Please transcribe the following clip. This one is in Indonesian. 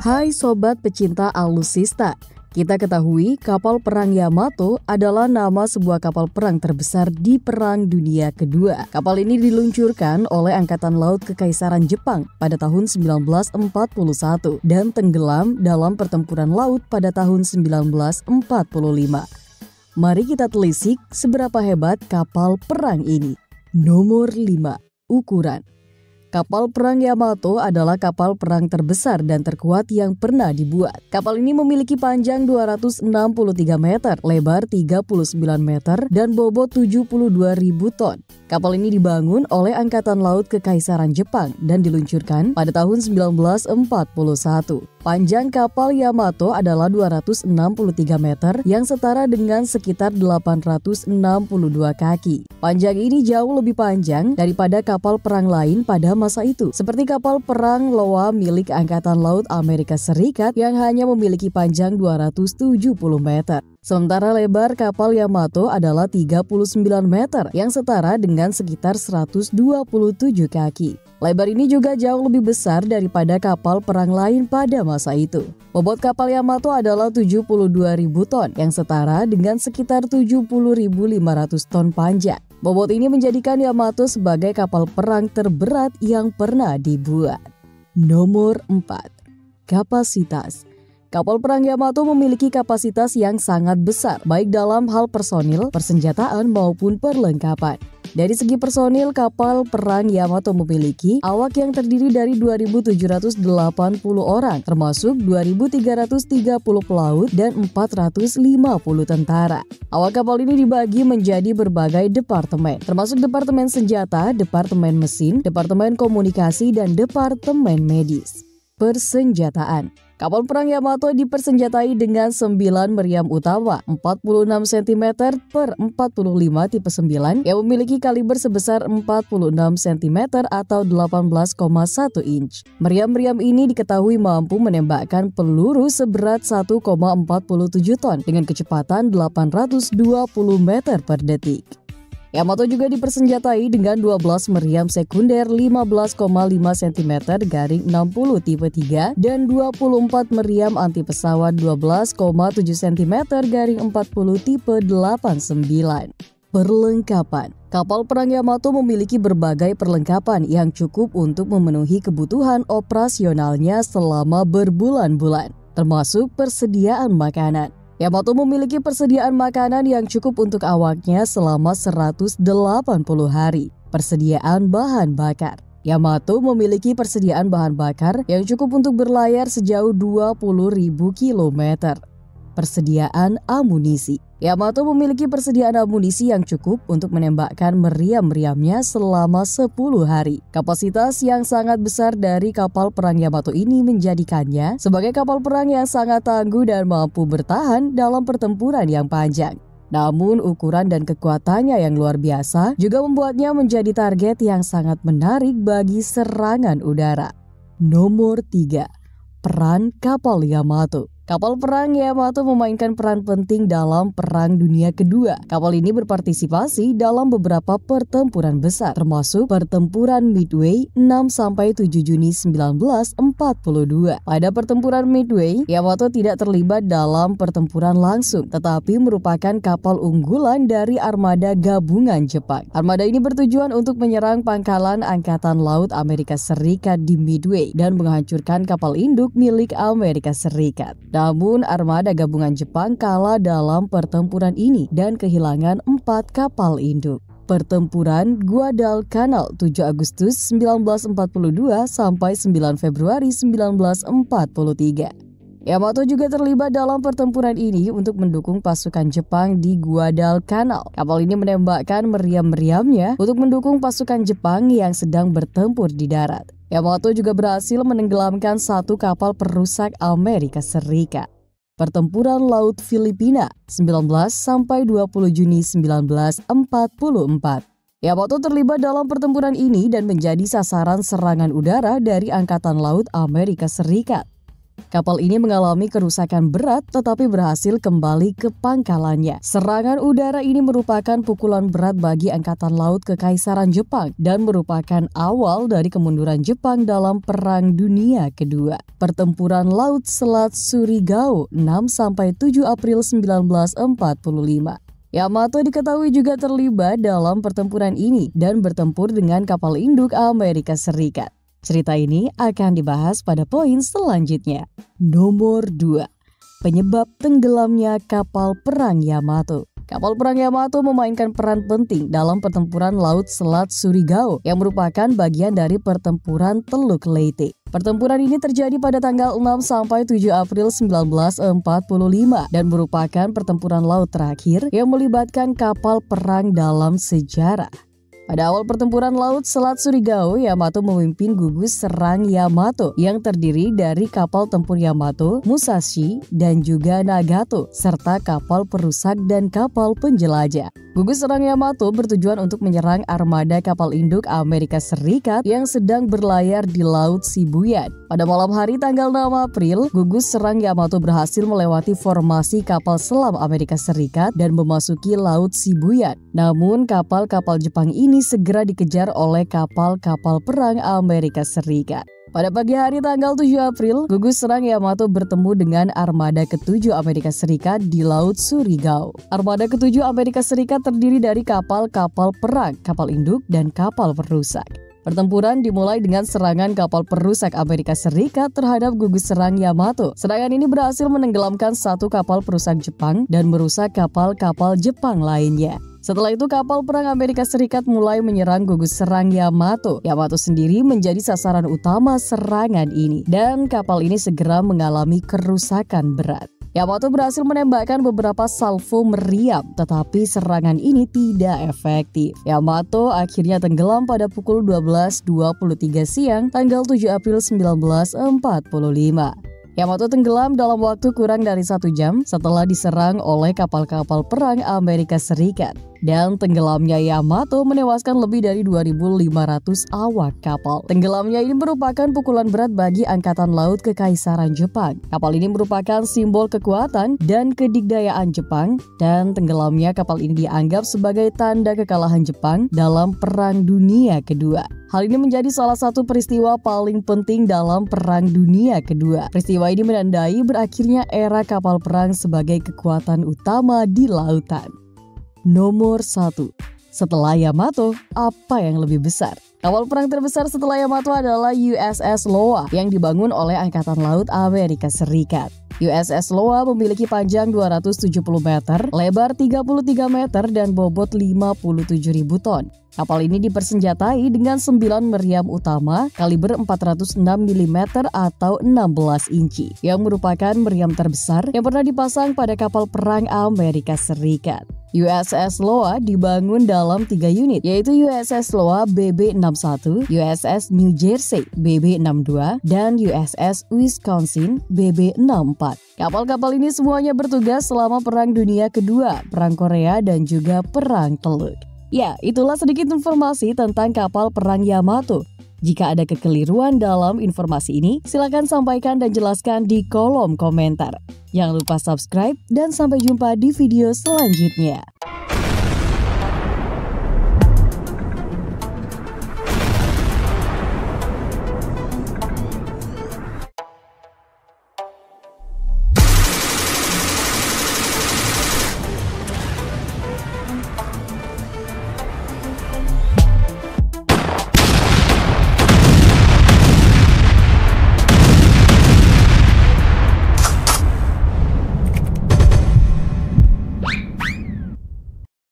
Hai sobat pecinta alutsista, kita ketahui kapal perang Yamato adalah nama sebuah kapal perang terbesar di Perang Dunia Kedua. Kapal ini diluncurkan oleh Angkatan Laut Kekaisaran Jepang pada tahun 1941 dan tenggelam dalam pertempuran laut pada tahun 1945. Mari kita telisik seberapa hebat kapal perang ini. Nomor 5. Ukuran. Kapal perang Yamato adalah kapal perang terbesar dan terkuat yang pernah dibuat. Kapal ini memiliki panjang 263 meter, lebar 39 meter, dan bobot 72.000 ton. Kapal ini dibangun oleh Angkatan Laut Kekaisaran Jepang dan diluncurkan pada tahun 1941. Panjang kapal Yamato adalah 263 meter yang setara dengan sekitar 862 kaki. Panjang ini jauh lebih panjang daripada kapal perang lain pada masa itu, seperti kapal perang Iowa milik Angkatan Laut Amerika Serikat yang hanya memiliki panjang 270 meter. Sementara lebar kapal Yamato adalah 39 meter yang setara dengan sekitar 127 kaki. Lebar ini juga jauh lebih besar daripada kapal perang lain pada masa itu. Bobot kapal Yamato adalah 72.000 ton yang setara dengan sekitar 70.500 ton panjang. Bobot ini menjadikan Yamato sebagai kapal perang terberat yang pernah dibuat. Nomor 4. Kapasitas. Kapal perang Yamato memiliki kapasitas yang sangat besar, baik dalam hal personil, persenjataan, maupun perlengkapan. Dari segi personil, kapal perang Yamato memiliki awak yang terdiri dari 2.780 orang, termasuk 2.330 pelaut dan 450 tentara. Awak kapal ini dibagi menjadi berbagai departemen, termasuk departemen senjata, departemen mesin, departemen komunikasi, dan departemen medis. Persenjataan. Kapal perang Yamato dipersenjatai dengan 9 meriam utama 46 cm per 45 tipe 9 yang memiliki kaliber sebesar 46 cm atau 18,1 inch. Meriam-meriam ini diketahui mampu menembakkan peluru seberat 1,47 ton dengan kecepatan 820 meter per detik. Yamato juga dipersenjatai dengan 12 meriam sekunder 15,5 cm garing 60 tipe 3 dan 24 meriam anti pesawat 12,7 cm garing 40 tipe 89. Perlengkapan. Kapal perang Yamato memiliki berbagai perlengkapan yang cukup untuk memenuhi kebutuhan operasionalnya selama berbulan-bulan, termasuk persediaan makanan. Yamato memiliki persediaan makanan yang cukup untuk awaknya selama 180 hari. Persediaan bahan bakar. Yamato memiliki persediaan bahan bakar yang cukup untuk berlayar sejauh 20.000 km. Persediaan amunisi. Yamato memiliki persediaan amunisi yang cukup untuk menembakkan meriam-meriamnya selama 10 hari. Kapasitas yang sangat besar dari kapal perang Yamato ini menjadikannya sebagai kapal perang yang sangat tangguh dan mampu bertahan dalam pertempuran yang panjang. Namun ukuran dan kekuatannya yang luar biasa juga membuatnya menjadi target yang sangat menarik bagi serangan udara. Nomor 3. Peran kapal Yamato. Kapal perang Yamato memainkan peran penting dalam Perang Dunia Kedua. Kapal ini berpartisipasi dalam beberapa pertempuran besar, termasuk pertempuran Midway 6-7 Juni 1942. Pada pertempuran Midway, Yamato tidak terlibat dalam pertempuran langsung, tetapi merupakan kapal unggulan dari armada gabungan Jepang. Armada ini bertujuan untuk menyerang pangkalan Angkatan Laut Amerika Serikat di Midway dan menghancurkan kapal induk milik Amerika Serikat. Namun armada gabungan Jepang kalah dalam pertempuran ini dan kehilangan 4 kapal induk. Pertempuran Guadalcanal 7 Agustus 1942 sampai 9 Februari 1943. Yamato juga terlibat dalam pertempuran ini untuk mendukung pasukan Jepang di Guadalcanal. Kapal ini menembakkan meriam-meriamnya untuk mendukung pasukan Jepang yang sedang bertempur di darat. Yamato juga berhasil menenggelamkan 1 kapal perusak Amerika Serikat. Pertempuran Laut Filipina 19-20 Juni 1944. Yamato terlibat dalam pertempuran ini dan menjadi sasaran serangan udara dari Angkatan Laut Amerika Serikat. Kapal ini mengalami kerusakan berat tetapi berhasil kembali ke pangkalannya. Serangan udara ini merupakan pukulan berat bagi Angkatan Laut Kekaisaran Jepang dan merupakan awal dari kemunduran Jepang dalam Perang Dunia Kedua. Pertempuran Laut Selat Surigao 6-7 April 1945. Yamato diketahui juga terlibat dalam pertempuran ini dan bertempur dengan kapal induk Amerika Serikat. Cerita ini akan dibahas pada poin selanjutnya. Nomor 2. Penyebab tenggelamnya kapal perang Yamato. Kapal perang Yamato memainkan peran penting dalam pertempuran Laut Selat Surigao yang merupakan bagian dari pertempuran Teluk Leyte. Pertempuran ini terjadi pada tanggal 6-7 April 1945 dan merupakan pertempuran laut terakhir yang melibatkan kapal perang dalam sejarah. Pada awal pertempuran Laut Selat Surigao, Yamato memimpin gugus serang Yamato yang terdiri dari kapal tempur Yamato, Musashi, dan juga Nagato, serta kapal perusak dan kapal penjelajah. Gugus serang Yamato bertujuan untuk menyerang armada kapal induk Amerika Serikat yang sedang berlayar di Laut Sibuyan. Pada malam hari tanggal 6 April, gugus serang Yamato berhasil melewati formasi kapal selam Amerika Serikat dan memasuki Laut Sibuyan. Namun, kapal-kapal Jepang ini segera dikejar oleh kapal-kapal perang Amerika Serikat. Pada pagi hari tanggal 7 April, gugus serang Yamato bertemu dengan armada ke-7 Amerika Serikat di Laut Surigao. Armada ke-7 Amerika Serikat terdiri dari kapal-kapal perang, kapal induk, dan kapal perusak. Pertempuran dimulai dengan serangan kapal perusak Amerika Serikat terhadap gugus serang Yamato. Serangan ini berhasil menenggelamkan satu kapal perusak Jepang dan merusak kapal-kapal Jepang lainnya. Setelah itu kapal perang Amerika Serikat mulai menyerang gugus serang Yamato. Yamato sendiri menjadi sasaran utama serangan ini dan kapal ini segera mengalami kerusakan berat. Yamato berhasil menembakkan beberapa salvo meriam, tetapi serangan ini tidak efektif. Yamato akhirnya tenggelam pada pukul 12.23 siang tanggal 7 April 1945. Yamato tenggelam dalam waktu kurang dari 1 jam setelah diserang oleh kapal-kapal perang Amerika Serikat. Dan tenggelamnya Yamato menewaskan lebih dari 2.500 awak kapal. Tenggelamnya ini merupakan pukulan berat bagi Angkatan Laut Kekaisaran Jepang. Kapal ini merupakan simbol kekuatan dan kedikdayaan Jepang, dan tenggelamnya kapal ini dianggap sebagai tanda kekalahan Jepang dalam Perang Dunia Kedua. Hal ini menjadi salah satu peristiwa paling penting dalam Perang Dunia Kedua. Peristiwa ini menandai berakhirnya era kapal perang sebagai kekuatan utama di lautan. Nomor 1. Setelah Yamato, apa yang lebih besar? Kapal perang terbesar setelah Yamato adalah USS Iowa yang dibangun oleh Angkatan Laut Amerika Serikat. USS Iowa memiliki panjang 270 meter, lebar 33 meter, dan bobot 57.000 ton. Kapal ini dipersenjatai dengan 9 meriam utama kaliber 406 mm atau 16 inci, yang merupakan meriam terbesar yang pernah dipasang pada kapal perang Amerika Serikat. USS Iowa dibangun dalam 3 unit, yaitu USS Iowa BB-61, USS New Jersey BB-62, dan USS Wisconsin BB-64. Kapal-kapal ini semuanya bertugas selama Perang Dunia Kedua, Perang Korea, dan juga Perang Teluk. Ya, itulah sedikit informasi tentang kapal perang Yamato. Jika ada kekeliruan dalam informasi ini, silakan sampaikan dan jelaskan di kolom komentar. Jangan lupa subscribe dan sampai jumpa di video selanjutnya.